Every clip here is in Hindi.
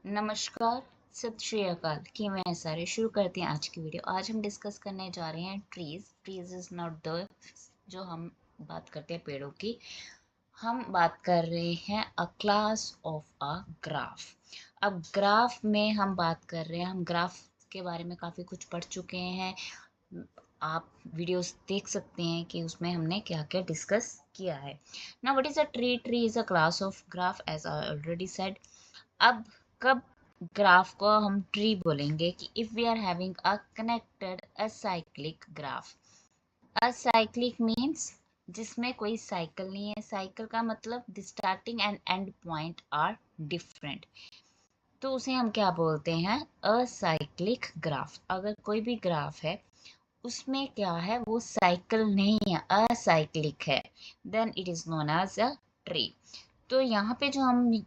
नमस्कार, सत श्री अकाल। कि मैं सारे शुरू करते हैं आज की वीडियो। आज हम डिस्कस करने जा रहे हैं ट्रीज इज नॉट द जो हम बात करते हैं पेड़ों की। हम बात कर रहे हैं अ क्लास ऑफ अ ग्राफ। अब ग्राफ में हम बात कर रहे हैं, हम ग्राफ के बारे में काफ़ी कुछ पढ़ चुके हैं। आप वीडियोस देख सकते हैं कि उसमें हमने क्या क्या डिस्कस किया है। Now what is a tree? Tree is a class of graph as I already said. अब कब ग्राफ को हम ट्री बोलेंगे कि if we are having a connected acyclic graph. Acyclic means जिसमें कोई साइकिल नहीं है। साइकिल का मतलब the starting and end point are different, तो उसे हम क्या बोलते हैं? Acyclic graph. अगर कोई भी ग्राफ है उसमें क्या है, वो साइकिल नहीं है, असाइक्लिक है, then it is known as a tree. तो यहाँ पे जो हम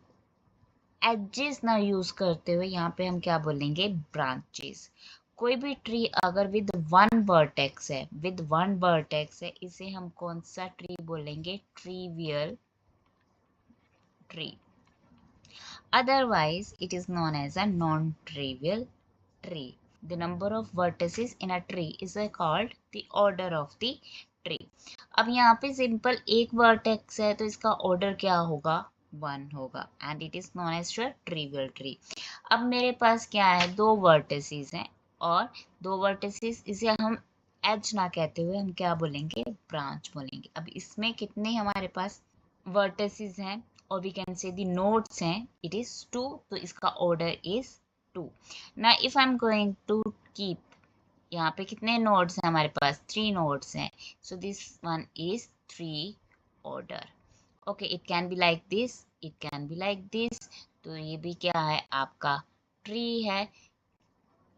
एजेस ना यूज करते हुए यहाँ पे हम क्या बोलेंगे? ब्रांचेस। कोई भी ट्री अगर विद वन वर्टेक्स है, इसे हम कौन सा ट्री बोलेंगे? Trivial tree. Otherwise, it is known as a non-trivial tree. The number of vertices in a tree is called the order of the tree. अब यहाँ पे सिंपल एक वर्टेक्स है तो इसका ऑर्डर क्या होगा? 1 होगा, and it is known as trivial tree. अब मेरे पास क्या है? 2 वर्टिसेस हैं, और 2 वर्टिसेस, इसे हम एज ना कहते हुए हम क्या बोलेंगे? ब्रांच बोलेंगे। अब इसमें कितने हमारे पास वर्टिसेस हैं, और we can say the nodes हैं, इट इज 2, तो इसका ऑर्डर इज 2। ना if I am going to keep, यहाँ पे कितने नोड्स हैं हमारे पास? 3 नोड्स हैं, सो this one is 3 order. Okay, it can be like this, it can be like this. तो ये भी क्या है? आपका ट्री है।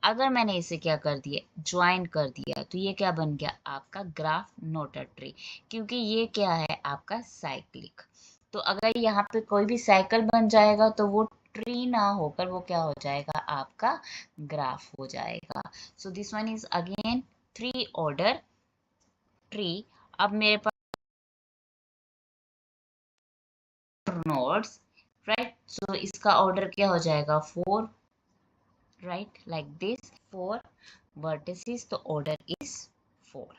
अगर मैंने इसे क्या कर दिया? ज्वाइन कर दिया, तो ये क्या बन गया? आपका ग्राफ, नोट अ ट्री, क्योंकि ये क्या है? आपका साइक्लिक। तो अगर यहाँ पे कोई भी साइकिल बन जाएगा तो वो ट्री ना होकर वो क्या हो जाएगा? आपका ग्राफ हो जाएगा। सो this one is again 3 order tree. अब मेरे पास नोड्स, राइट, सो इसका ऑर्डर क्या हो जाएगा? 4, राइट, लाइक दिस, 4 वर्टिसेस, तो ऑर्डर इज 4।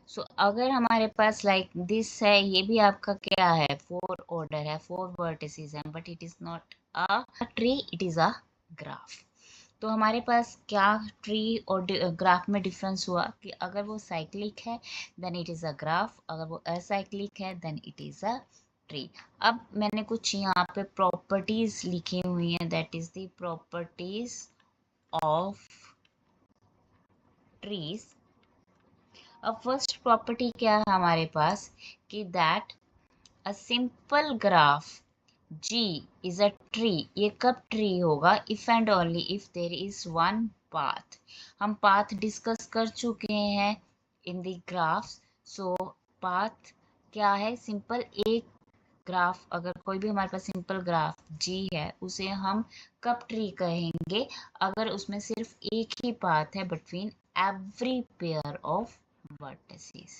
सो अगर हमारे पास लाइक दिस है, ये भी आपका क्या है? 4 ऑर्डर है, 4 वर्टिसेस हैं, but it is not a tree, it is a graph. तो हमारे पास क्या ट्री और ग्राफ में डिफरेंस हुआ कि अगर वो साइक्लिक है then it is a graph, अगर वो असाइक्लिक है then it is a tree. अब मैंने कुछ यहाँ पे प्रॉपर्टीज लिखी हुई हैं, that is the properties of trees. अब फर्स्ट प्रॉपर्टी क्या है हमारे पास कि that a simple graph G is a tree. ये कब ट्री होगा? If and only if there is one path. हम पाथ डिस्कस कर चुके हैं in the graphs. So path क्या है? सिंपल एक ग्राफ, अगर कोई भी हमारे पास सिंपल ग्राफ G है, उसे हम कब ट्री कहेंगे? अगर उसमें सिर्फ एक ही पाथ है between every pair of vertices।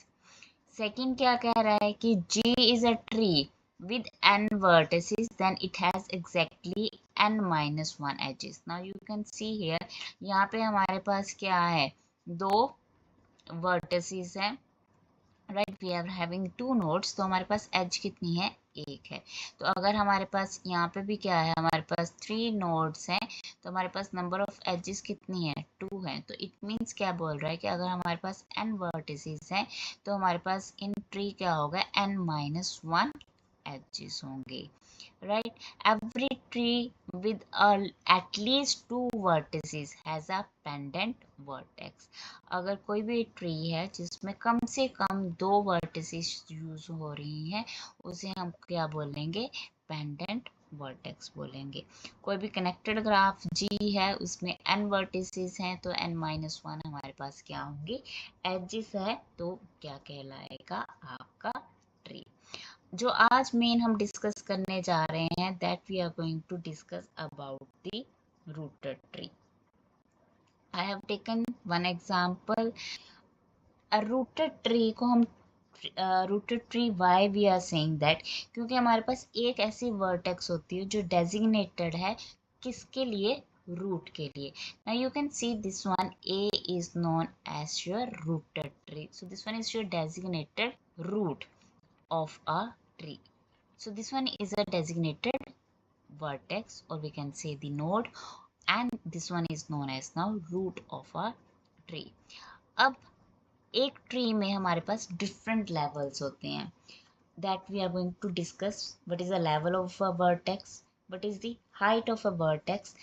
Second क्या कह रहा है कि G is a tree with n vertices, then it has exactly n minus 1 edges. Now you can see here, यहाँ पे हमारे पास क्या है? 2 vertices हैं, right, we are having 2 nodes, तो हमारे पास एज कितनी है? 1 है। तो अगर हमारे पास यहाँ पे भी क्या है? हमारे पास 3 नोड्स हैं, तो हमारे पास नंबर ऑफ एजेस कितनी है? 2 है। तो इट मीन्स क्या बोल रहा है कि अगर हमारे पास n वर्टिसेस हैं तो हमारे पास इन ट्री क्या होगा? n माइनस 1 एजेस होंगे, right? Every tree with at least 2 vertices has a pendant vertex. अगर कोई भी ट्री है जिसमें कम से कम 2 vertices यूज हो रही हैं, उसे हम क्या बोलेंगे? पेंडेंट वर्टेक्स बोलेंगे। कोई भी कनेक्टेड ग्राफ G है, उसमें n वर्टिसेस हैं, तो n माइनस 1 हमारे पास क्या होंगे? एजेस है, तो क्या कहलाएगा? आपका ट्री। जो आज मेन हम डिस्कस करने जा रहे हैं, that we are going to discuss about the rooted tree. I have taken one example. A rooted tree को हम rooted tree, why we are saying that, क्योंकि हमारे पास एक ऐसी वर्टेक्स होती है जो डेजिग्नेटेड है किसके लिए? रूट के लिए. Now you can see this one, A is known as your rooted tree. So this one is your designated root of a tree. So this one is a designated vertex, or we can say the node, and this one is known as now root of a tree. अब एक ट्री में हमारे पास डिफरेंट लेवल्स होते हैं. That we are going to discuss. What is the level of a vertex? What is the height of a vertex?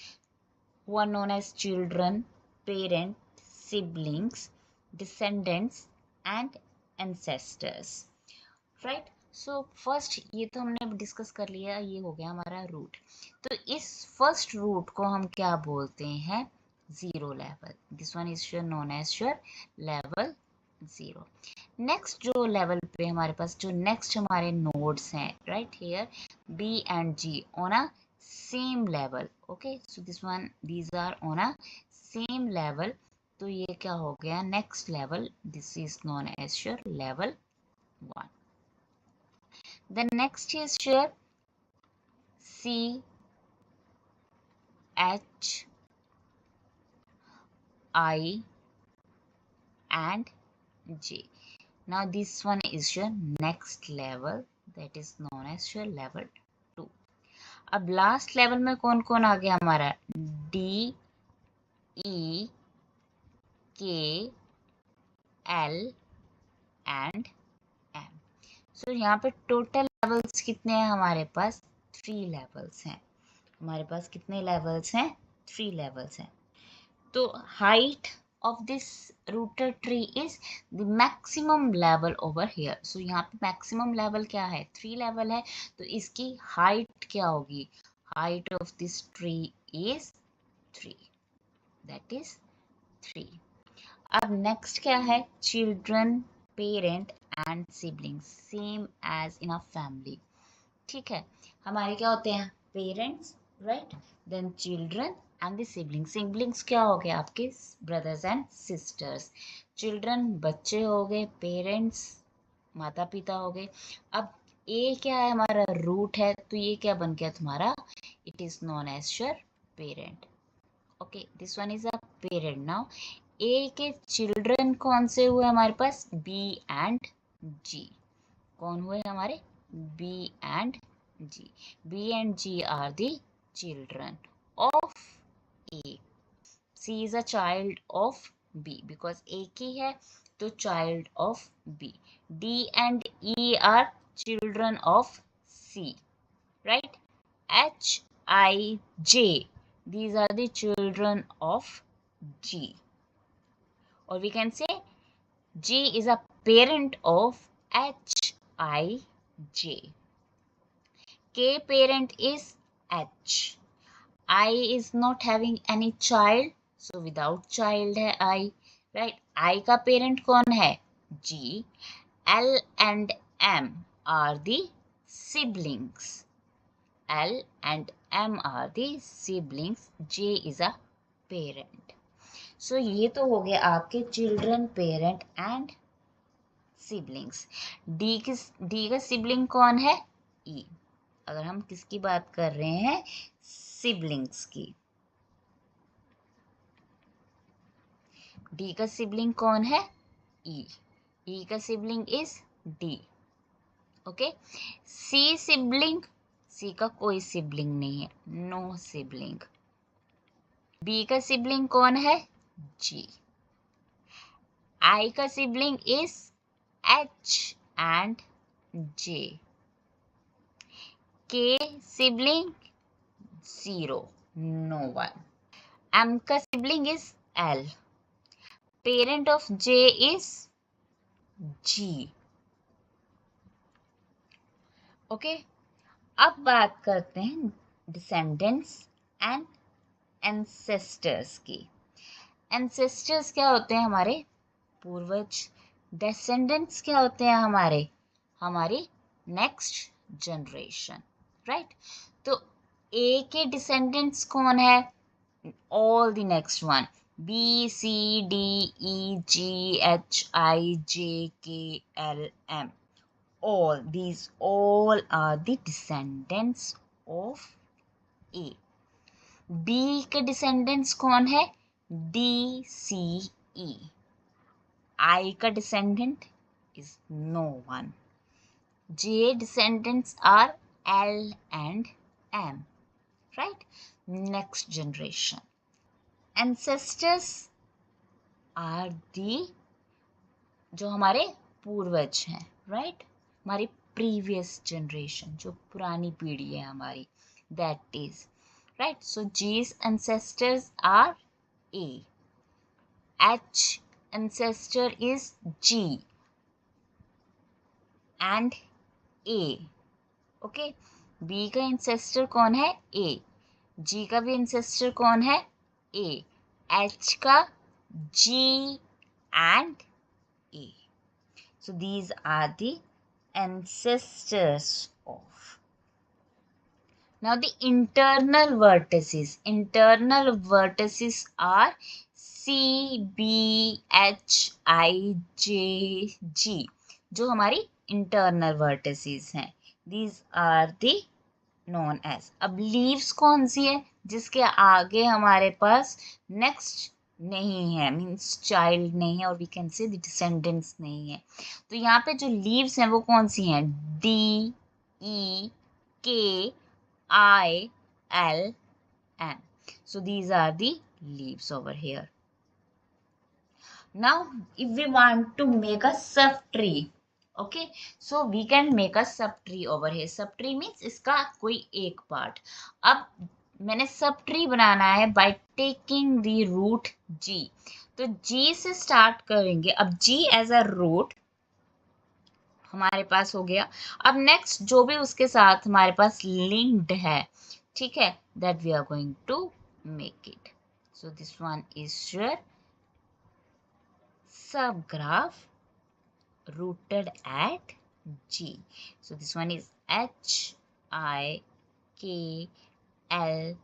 Who are known as children, parents, siblings, descendants and ancestors. Right? So first ये तो हमने डिस्कस कर लिया, ये हो गया हमारा रूट. तो इस फर्स्ट रूट को हम क्या बोलते हैं? Zero level. This one is known as your level zero. Next जो लेवल पे हमारे पास जो नेक्स्ट हमारे नोड्स हैं, right here B and G on a same level. Okay, so this one, these are on a same level. तो ये क्या हो गया? Next level. This is known as your level 1. The next is your C, H, I and J. Now this one is your next level, that is known as your level 2. अब लास्ट लेवल में कौन कौन आ गया हमारा? D, E, K, L and M. So यहाँ पे टोटल लेवल्स कितने हैं हमारे पास? 3 लेवल्स हैं. हमारे पास कितने लेवल्स हैं? 3 लेवल्स हैं. तो height of this rooted tree is the maximum level over here. So यहाँ पे maximum level क्या है? 3 level है. तो इसकी height क्या होगी? Height of this tree is 3. That is 3. अब next क्या है? Children, parent and siblings. Same as in a family. ठीक है, हमारे क्या होते हैं? Parents, right? Then children and the siblings. Siblings क्या हो गए? आपके brothers and sisters. Children बच्चे हो गए, parents माता पिता हो गए. अब A क्या है? हमारा root है, तो ये क्या बन गया तुम्हारा? It is known as your parent. Okay, this one is a parent. Now A के children कौन से हुए हमारे पास? B and G. कौन हुए हमारे? B and G. B and G are the children of A. C is a child of B because A की है तो child of B. D and E are children of C, right? H, I, J, these are the children of G. Or we can say G is a parent of H, I, J. K parent is H. I is not having any child, so without child है I, right? I का parent कौन है? G. L and M are the siblings. L and M are the siblings. J is a parent. So ये तो हो गया आपके children, parent and siblings. D का sibling कौन है? E. अगर हम किसकी बात कर रहे हैं? सिबलिंग्स की. D का सिबलिंग कौन है? E. E का sibling is D. Okay. C sibling, C का कोई सिबलिंग नहीं है, नो सिबलिंग. B का सिबलिंग कौन है? G. I का sibling is H and J. K sibling 0, no one. M का sibling is L. Parent of J is G. Okay. अब बात करते हैं descendants and ancestors की. Ancestors क्या होते हैं? हमारे पूर्वज. Descendants क्या होते हैं? हमारी नेक्स्ट जनरेशन, राइट? तो A के descendants कौन है? All the next one. B, C, D, E, G, H, I, J, K, L, M. All are the descendants of A. B के डिसेंडेंट्स कौन है? D C E. आई का descendant is no one. J descendants are L and M. Right. Next generation. Ancestors are the, जो हमारे पूर्वज हैं. राइट. हमारी प्रीवियस जनरेशन, जो पुरानी पीढ़ी है हमारी, that is. Right. So G's ancestors are A. H ancestor is G and A. Okay. B का ancestor कौन है? A. G का भी ancestor कौन है? A. H का G and A. So these are the ancestors of. Now the internal vertices. Internal vertices are C, B, H, I, J, G. जो हमारी internal vertices हैं. These are the known as. अब leaves कौन सी है? जिसके आगे हमारे पास next नहीं है, मीन्स चाइल्ड नहीं है, और वी कैन से डिसेंडेंट्स नहीं है. तो यहाँ पे जो लीव्स हैं वो कौन सी हैं? डी, ई, के, I, L, N. So these are the leaves over here. Now, if we want to make a subtree, okay, so we can make a subtree over here. Subtree means इसका कोई एक part. अब मैंने subtree बनाना है by taking the root G. तो G से start करेंगे. अब G as a root हमारे पास हो गया. अब नेक्स्ट जो भी उसके साथ हमारे पास लिंक्ड है, ठीक है, that we are going to make it. So this one is your subgraph rooted at G. So this one is H, I, K, L,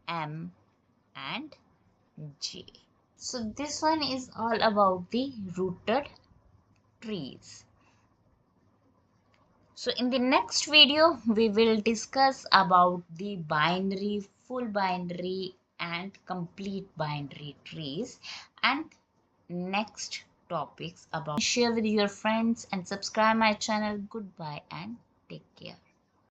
M and J. So this one is all about the rooted trees. So in the next video, we will discuss about the binary, full binary and complete binary trees, and next topics about. Share with your friends and subscribe my channel. Goodbye and take care.